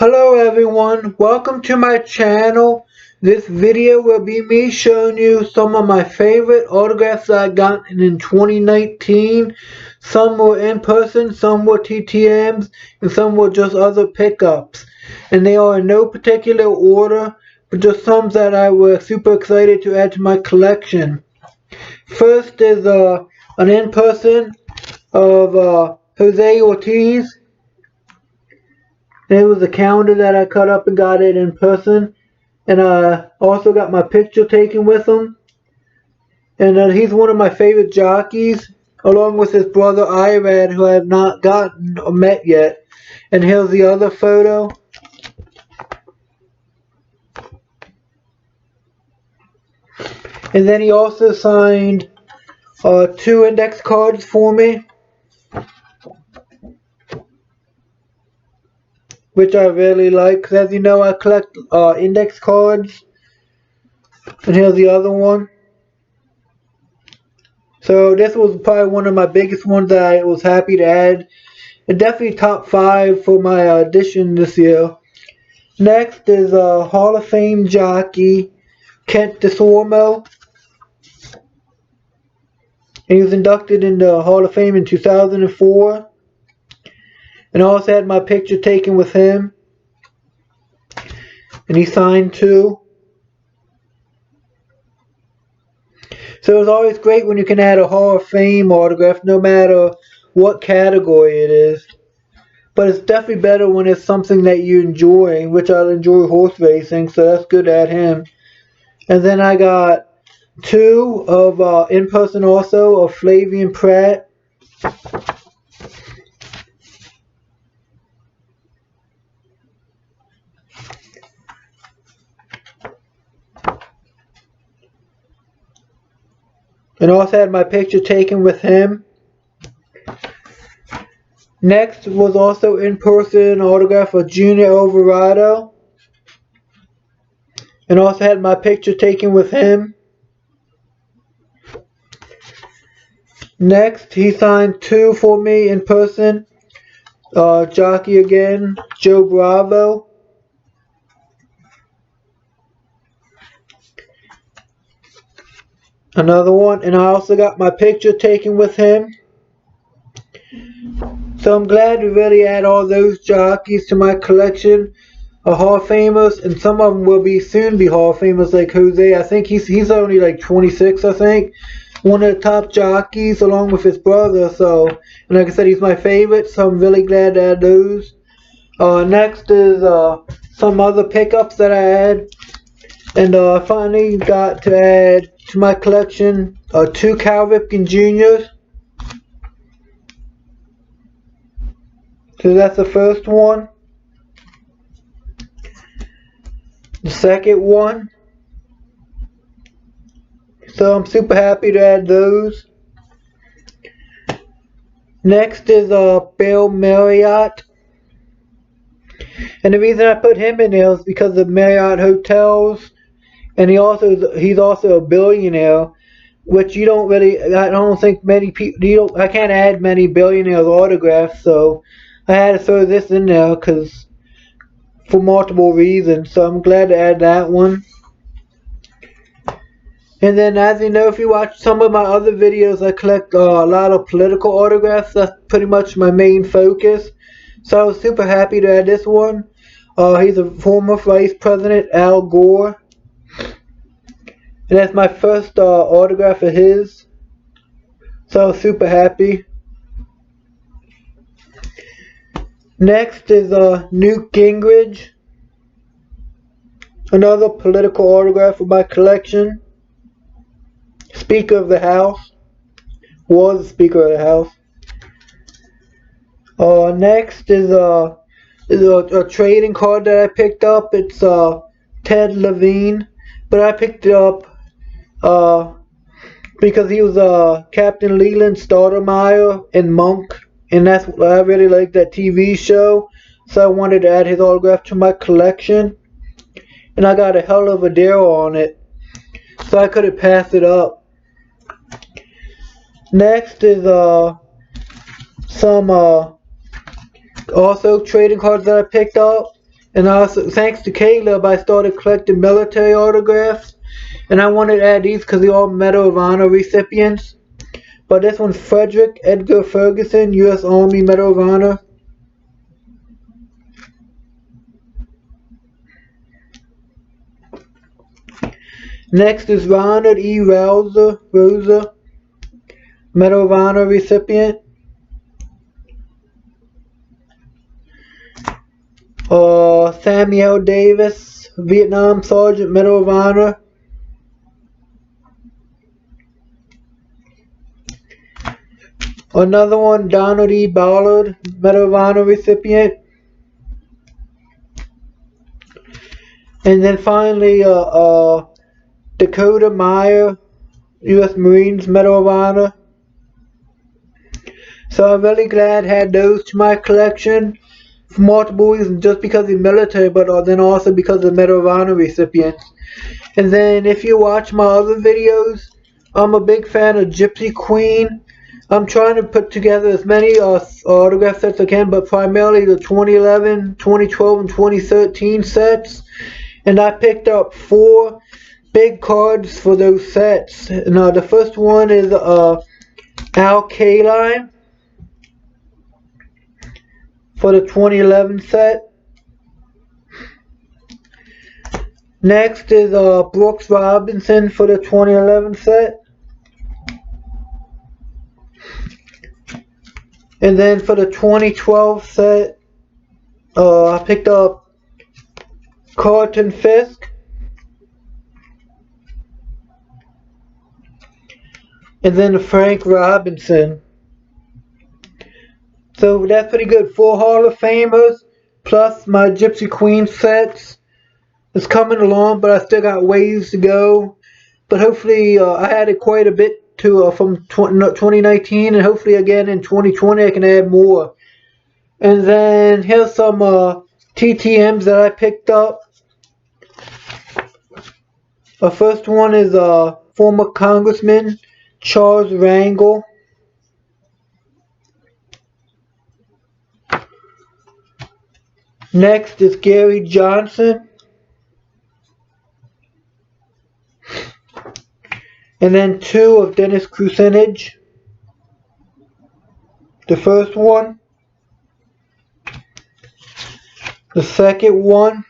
Hello everyone, welcome to my channel. This video will be me showing you some of my favorite autographs that I got in 2019. Some were in person, some were TTMs, and some were just other pickups. And they are in no particular order, but just some that I was super excited to add to my collection. First is an in-person of Jose Ortiz. It was a calendar that I cut up and got it in person. And I also got my picture taken with him. And he's one of my favorite jockeys, along with his brother Irad, who I have not gotten or met yet. And here's the other photo. And then he also signed 2 index cards for me, which I really like, because as you know, I collect index cards. And here's the other one. So this was probably one of my biggest ones that I was happy to add. And definitely top 5 for my edition this year. Next is a Hall of Fame jockey, Kent DeSormo. And he was inducted into the Hall of Fame in 2004. And I also had my picture taken with him. And he signed too. So it's always great when you can add a Hall of Fame autograph, no matter what category it is. But it's definitely better when it's something that you enjoy, which I enjoy horse racing, so that's good to add him. And then I got 2 of in person also of Flavian Pratt. And also had my picture taken with him. Next was also in-person autograph of Junior Alvarado. And also had my picture taken with him. Next, he signed 2 for me in person. Jockey again, Joe Bravo. Another one, and I also got my picture taken with him. So I'm glad to really add all those jockeys to my collection of Hall of Famers, and some of them will be soon be Hall of Famers, like Jose. I think he's only like 26, I think. One of the top jockeys along with his brother. So, and like I said, he's my favorite, so I'm really glad to add those. Next is some other pickups that I had. And I finally got to add to my collection 2 Cal Ripken Jr.'s. So that's the first one. The second one. So I'm super happy to add those. Next is Bill Marriott. And the reason I put him in there is because of Marriott Hotels. And he's also a billionaire, which you don't really, I don't think many people, I can't add many billionaires autographs, so I had to throw this in there for multiple reasons. So I'm glad to add that one. And then, as you know, if you watch some of my other videos, I collect a lot of political autographs. That's pretty much my main focus. So I was super happy to add this one. He's a former Vice President, Al Gore. And that's my first autograph of his. So I was super happy. Next is Newt Gingrich. Another political autograph of my collection. Speaker of the House. Was the Speaker of the House. Next is a trading card that I picked up. It's Ted Levine. But I picked it up because he was Captain Leland Stoudemire in Monk, and I really like that TV show, so I wanted to add his autograph to my collection, and I got a hell of a deal on it, so I couldn't pass it up. Next is some also trading cards that I picked up. And also, thanks to Caleb, I started collecting military autographs. And I wanted to add these because they're all Medal of Honor recipients. But this one's Frederick Edgar Ferguson, U.S. Army Medal of Honor. Next is Ronald E. Rosa, Medal of Honor recipient. Samuel Davis, Vietnam Sergeant, Medal of Honor. Another one, Donald E. Ballard, Medal of Honor recipient. And then finally, Dakota Meyer, U.S. Marines Medal of Honor. So I'm really glad I had those to my collection for multiple reasons, just because of the military, but then also because of the Medal of Honor recipients. And then if you watch my other videos, I'm a big fan of Gypsy Queen. I'm trying to put together as many autograph sets as I can, but primarily the 2011, 2012, and 2013 sets. And I picked up 4 big cards for those sets. Now the first one is Al Kaline for the 2011 set. Next is Brooks Robinson for the 2011 set. And then for the 2012 set, I picked up Carlton Fisk. And then Frank Robinson. So that's pretty good. 4 Hall of Famers plus my Gypsy Queen sets. It's coming along, but I still got ways to go. But hopefully I added quite a bit to from 2019, and hopefully again in 2020 I can add more. And then here's some TTMs that I picked up. The first one is former Congressman Charles Rangel. Next is Gary Johnson. And then 2 of Dennis Kucinich. The first one. The second one.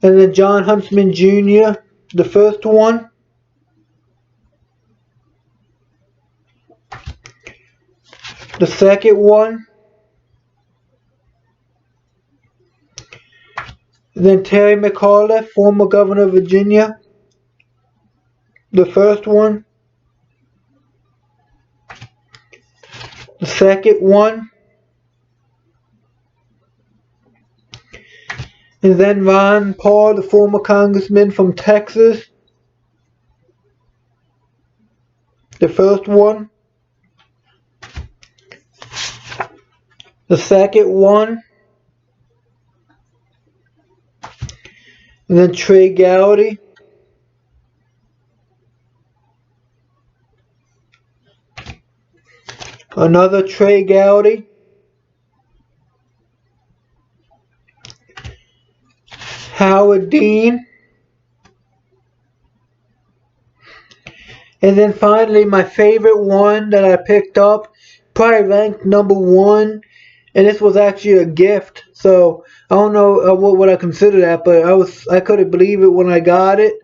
And then John Huntsman Jr. The first one. The second one. And then Terry McAuliffe, former governor of Virginia. The first one. The second one. And then Ron Paul, the former congressman from Texas. The first one. The second one. And then Trey Gowdy. Another Trey Gowdy. Howard Dean. And then finally my favorite one that I picked up, probably ranked number 1, and this was actually a gift. So I don't know what I consider that, but I couldn't believe it when I got it.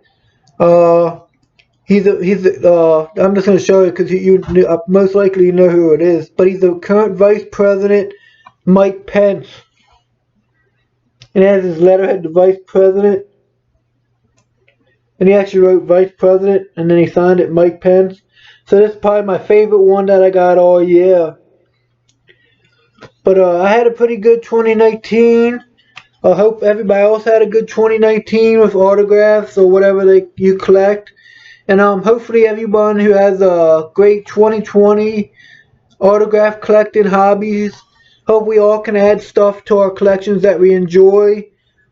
I'm just going to show you because you most likely you know who it is. But he's the current Vice President, Mike Pence. And it has his letterhead to Vice President. And he actually wrote Vice President, and then he signed it Mike Pence. So this is probably my favorite one that I got all year. But I had a pretty good 2019. I hope everybody else had a good 2019 with autographs or whatever you collect. And hopefully everyone who has a great 2020 autograph collecting hobbies, hope we all can add stuff to our collections that we enjoy.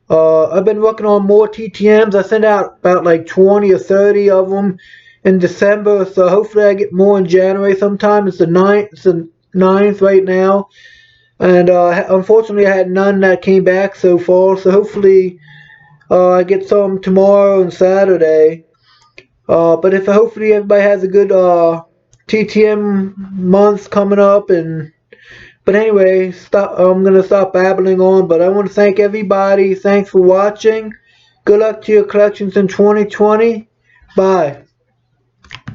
I've been working on more TTMs. I sent out about like 20 or 30 of them in December. So hopefully I get more in January sometime. It's the 9th right now. And unfortunately, I had none that came back so far. So hopefully, I get some tomorrow and Saturday. But if hopefully everybody has a good TTM month coming up, and but anyway, I'm gonna stop babbling on. But I want to thank everybody. Thanks for watching. Good luck to your collections in 2020. Bye.